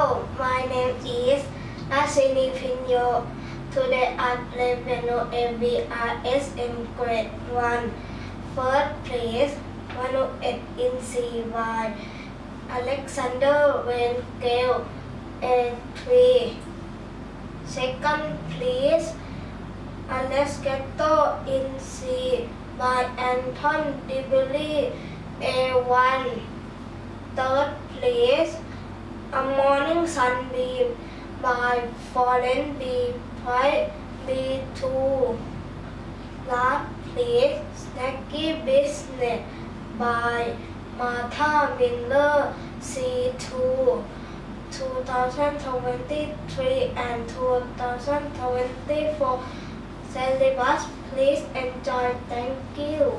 Hello, my name is Nasini Pinyo. Today I play piano ABRSM grade 1. First place, 108 in C by Alexander Van Gale, A3. Second place, Alescato in C by Anton Dibeli, A1. Third place, A Morning Sunbeam by Foreign B. White, B2. Last place, Snacky Business by Martha Miller, C2. 2023 and 2024 syllabus. Please enjoy. Thank you.